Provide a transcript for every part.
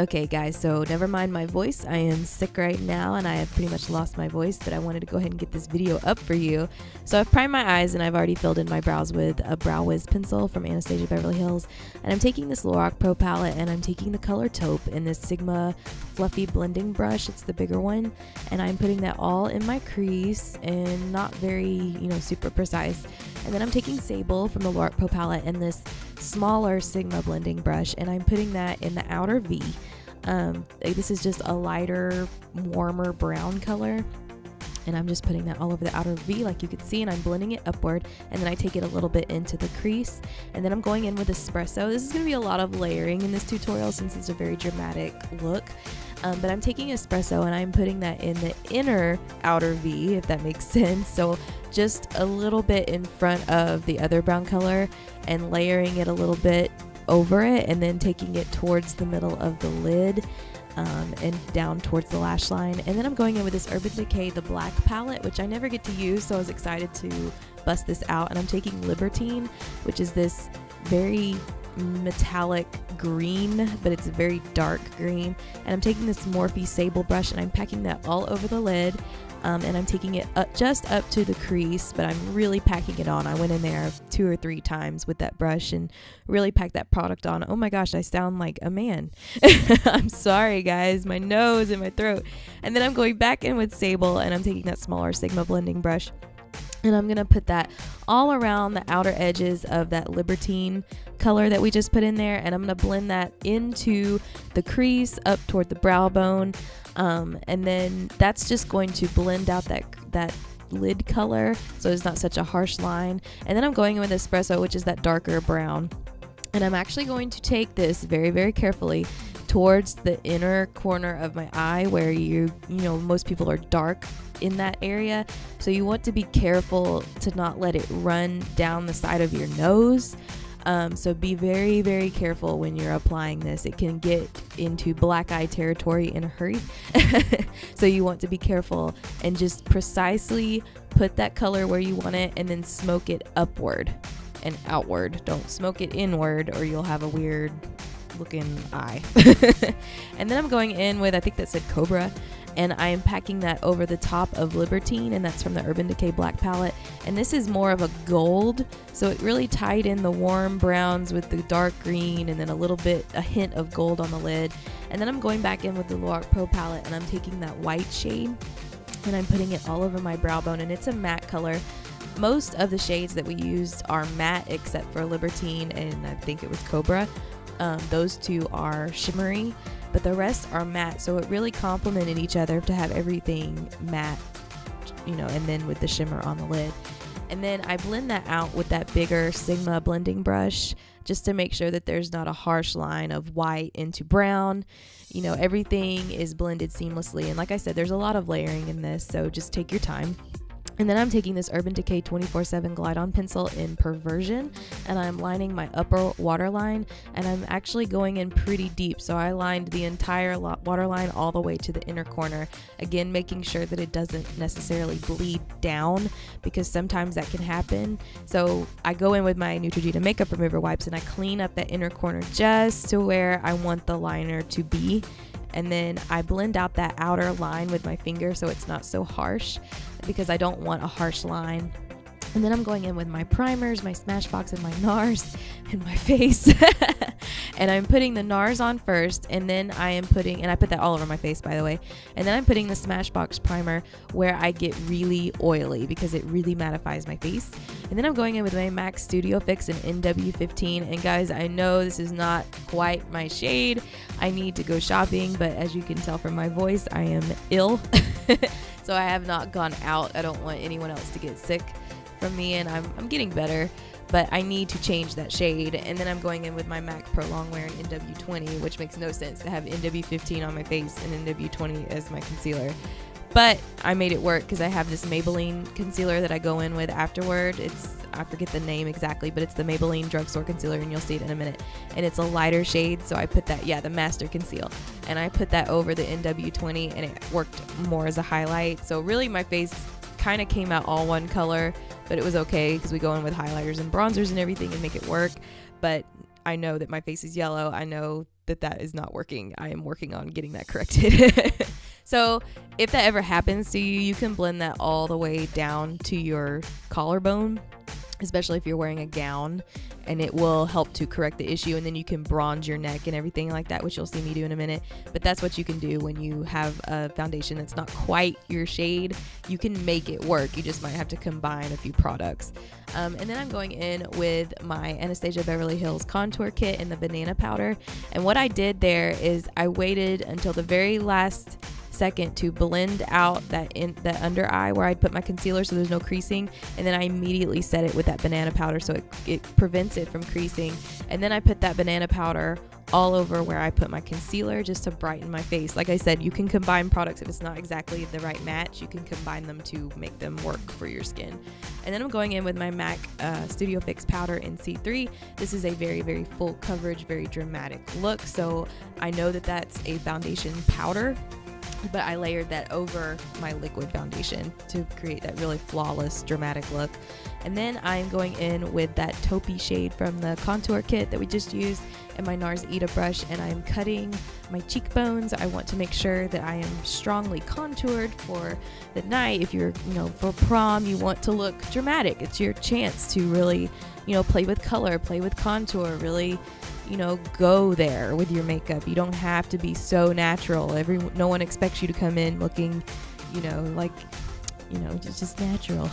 Okay guys, so never mind my voice. I am sick right now and I have pretty much lost my voice, but I wanted to go ahead and get this video up for you. So I've primed my eyes and I've already filled in my brows with a Brow Wiz pencil from Anastasia Beverly Hills. And I'm taking this Lorac Pro palette and I'm taking the color taupe in this Sigma fluffy blending brush. It's the bigger one. And I'm putting that all in my crease and not very, super precise. And then I'm taking Sable from the Lorac Pro palette and this smaller Sigma blending brush and I'm putting that in the outer V. This is just a lighter, warmer brown color and I'm just putting that all over the outer V like you can see, and I'm blending it upward, and then I take it a little bit into the crease, and then I'm going in with espresso. This is going to be a lot of layering in this tutorial since it's a very dramatic look. But I'm taking espresso and I'm putting that in the inner outer V, if that makes sense. So just a little bit in front of the other brown color and layering it a little bit over it, and then taking it towards the middle of the lid and down towards the lash line. And then I'm going in with this Urban Decay, the black palette, which I never get to use, so I was excited to bust this out. And I'm taking Libertine, which is this very metallic green, but it's a very dark green, and I'm taking this Morphe Sable brush and I'm packing that all over the lid, and I'm taking it just up to the crease, but I'm really packing it on. I went in there 2 or 3 times with that brush and really packed that product on. Oh my gosh, I sound like a man. I'm sorry guys, my nose and my throat. And then I'm going back in with Sable and I'm taking that smaller Sigma blending brush and I'm gonna put that all around the outer edges of that Libertine color that we just put in there, and I'm gonna blend that into the crease up toward the brow bone, and then that's just going to blend out that lid color so it's not such a harsh line. And then I'm going in with espresso, which is that darker brown, and I'm actually going to take this very, very carefully towards the inner corner of my eye where most people are dark in that area, so you want to be careful to not let it run down the side of your nose. So be very, very careful when you're applying this. It can get into black eye territory in a hurry. So you want to be careful and just precisely put that color where you want it and then smoke it upward and outward. Don't smoke it inward or you'll have a weird looking eye. And then I'm going in with, I think that said Cobra, and I am packing that over the top of Libertine, and that's from the Urban Decay black palette, and this is more of a gold, so it really tied in the warm browns with the dark green and then a hint of gold on the lid. And then I'm going back in with the Lorac Pro palette and I'm taking that white shade and I'm putting it all over my brow bone, and it's a matte color. Most of the shades that we used are matte except for Libertine and I think it was Cobra. Those two are shimmery, but the rest are matte, so it really complemented each other to have everything matte, and then with the shimmer on the lid. And then I blend that out with that bigger Sigma blending brush just to make sure that there's not a harsh line of white into brown. Everything is blended seamlessly, and like I said, there's a lot of layering in this, so just take your time. And then I'm taking this Urban Decay 24/7 Glide On pencil in Perversion, and I'm lining my upper waterline, and I'm actually going in pretty deep. So I lined the entire waterline all the way to the inner corner. Again, making sure that it doesn't necessarily bleed down, because sometimes that can happen. So I go in with my Neutrogena makeup remover wipes and I clean up that inner corner just to where I want the liner to be. And then I blend out that outer line with my finger so it's not so harsh, because I don't want a harsh line. And then I'm going in with my primers, my Smashbox, and my NARS in my face. And I'm putting the NARS on first, and then I put that all over my face, by the way. And then I'm putting the Smashbox primer where I get really oily because it really mattifies my face. And then I'm going in with my MAC Studio Fix in NW15. And guys, I know this is not quite my shade. I need to go shopping, but as you can tell from my voice, I am ill. So I have not gone out. I don't want anyone else to get sick from me, and I'm getting better, but I need to change that shade. And then I'm going in with my MAC Pro Longwear in NW20, which makes no sense to have NW15 on my face and NW20 as my concealer. But I made it work because I have this Maybelline concealer that I go in with afterward. I forget the name exactly, but it's the Maybelline drugstore concealer, and you'll see it in a minute. And it's a lighter shade, so I put that, the Master Conceal. And I put that over the NW20, and it worked more as a highlight. So really my face kind of came out all one color, but it was okay because we go in with highlighters and bronzers and everything and make it work. But I know that my face is yellow. I know that is not working. I am working on getting that corrected. So if that ever happens to you, you can blend that all the way down to your collarbone, especially if you're wearing a gown, and it will help to correct the issue. And then you can bronze your neck and everything like that, which you'll see me do in a minute. But that's what you can do when you have a foundation that's not quite your shade. You can make it work. You just might have to combine a few products. And then I'm going in with my Anastasia Beverly Hills contour kit and the banana powder. And what I did there is I waited until the very last second to blend out that under eye where I'd put my concealer so there's no creasing, and then I immediately set it with that banana powder so it prevents it from creasing. And then I put that banana powder all over where I put my concealer just to brighten my face. Like I said, you can combine products if it's not exactly the right match. You can combine them to make them work for your skin. And then I'm going in with my MAC Studio Fix powder in C3. This is a very, very full coverage, very dramatic look. So I know that that's a foundation powder, but I layered that over my liquid foundation to create that really flawless, dramatic look. And then I'm going in with that taupey shade from the contour kit that we just used and my NARS Ita brush, and I'm cutting my cheekbones. I want to make sure that I am strongly contoured for the night. If you're, for prom, you want to look dramatic. It's your chance to really, play with color, play with contour, really, go there with your makeup. You don't have to be so natural. No one expects you to come in looking, just natural.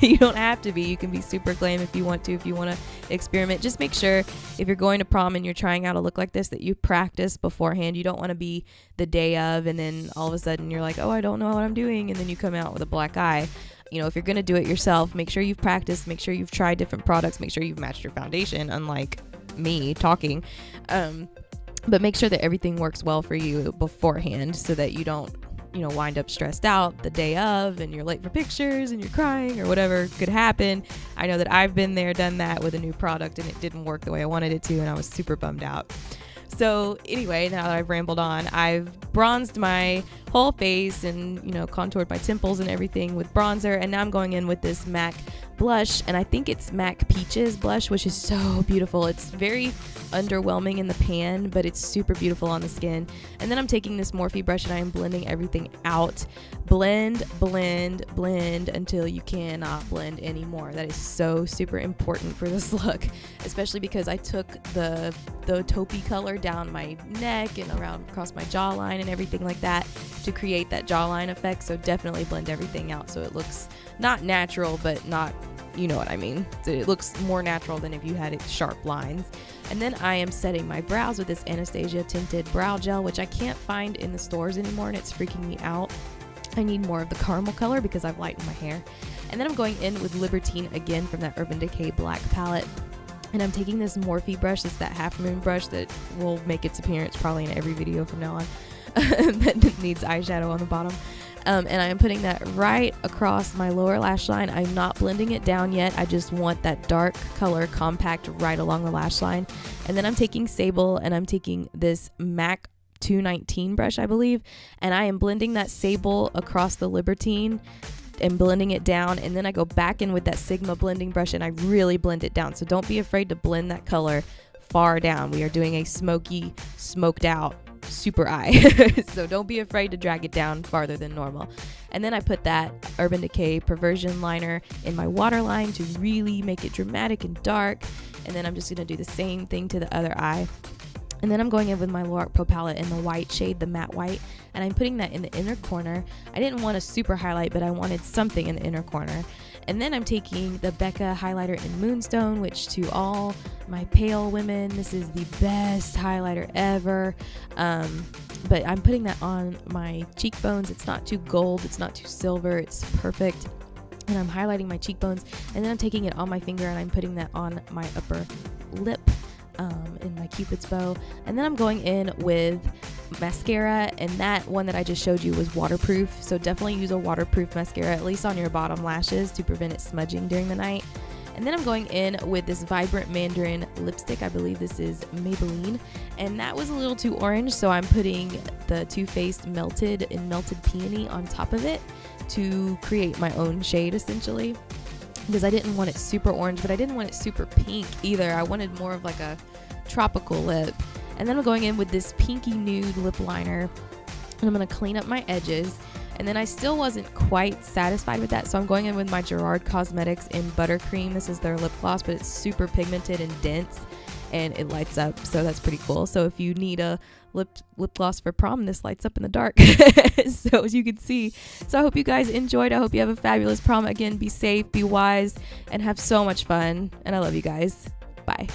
You don't have to be. You can be super glam if you want to, if you want to experiment. Just make sure if you're going to prom and you're trying out a look like this that you practice beforehand. You don't want to be the day of and then all of a sudden you're like, oh, I don't know what I'm doing, and then you come out with a black eye. If you're going to do it yourself, make sure you've practiced, make sure you've tried different products, make sure you've matched your foundation, unlike me talking. But make sure that everything works well for you beforehand so that you don't wind up stressed out the day of and you're late for pictures and you're crying or whatever could happen. I know that I've been there, done that with a new product, and it didn't work the way I wanted it to, and I was super bummed out. So anyway, now that I've rambled on, I've bronzed my whole face and, contoured my temples and everything with bronzer. And now I'm going in with this MAC blush, and I think it's MAC Peaches blush, which is so beautiful. It's very underwhelming in the pan, but it's super beautiful on the skin. And then I'm taking this Morphe brush and I am blending everything out. Blend, blend, blend until you cannot blend anymore. That is so super important for this look, especially because I took the taupey color down my neck and around across my jawline and everything like that to create that jawline effect. So definitely blend everything out so it looks not natural, but not, you know what I mean. So it looks more natural than if you had it sharp lines. And then I am setting my brows with this Anastasia tinted brow gel, which I can't find in the stores anymore, and it's freaking me out. I need more of the caramel color because I've lightened my hair. And then I'm going in with Libertine again from that Urban Decay black palette. And I'm taking this Morphe brush. It's that half moon brush that will make its appearance probably in every video from now on that needs eyeshadow on the bottom. And I am putting that right across my lower lash line. I'm not blending it down yet. I just want that dark color compact right along the lash line. And then I'm taking Sable and I'm taking this MAC 219 brush, I believe. And I am blending that Sable across the Libertine and blending it down, and then I go back in with that Sigma blending brush and I really blend it down. So don't be afraid to blend that color far down. We are doing a smoky, smoked out super eye. So don't be afraid to drag it down farther than normal. And then I put that Urban Decay Perversion liner in my waterline to really make it dramatic and dark. And then I'm just going to do the same thing to the other eye. And then I'm going in with my Lorac Pro palette in the white shade, the matte white, and I'm putting that in the inner corner. I didn't want a super highlight, but I wanted something in the inner corner. And then I'm taking the Becca highlighter in Moonstone, which to all my pale women, this is the best highlighter ever. But I'm putting that on my cheekbones. It's not too gold, it's not too silver, it's perfect. And I'm highlighting my cheekbones, and then I'm taking it on my finger and I'm putting that on my upper lip. In my Cupid's bow. And then I'm going in with mascara, and that one that I just showed you was waterproof, so definitely use a waterproof mascara, at least on your bottom lashes, to prevent it smudging during the night. And then I'm going in with this Vibrant Mandarin lipstick. I believe this is Maybelline, and that was a little too orange, so I'm putting the Too Faced Melted Peony on top of it to create my own shade, essentially, because I didn't want it super orange, but I didn't want it super pink either. I wanted more of like a tropical lip. And then I'm going in with this pinky nude lip liner, and I'm going to clean up my edges. And then I still wasn't quite satisfied with that, so I'm going in with my Gerard Cosmetics in Buttercream. This is their lip gloss, but it's super pigmented and dense, and it lights up, so that's pretty cool. So if you need a lip gloss for prom, this lights up in the dark, so as you can see. So I hope you guys enjoyed. I hope you have a fabulous prom. Again, be safe, be wise, and have so much fun. And I love you guys. Bye.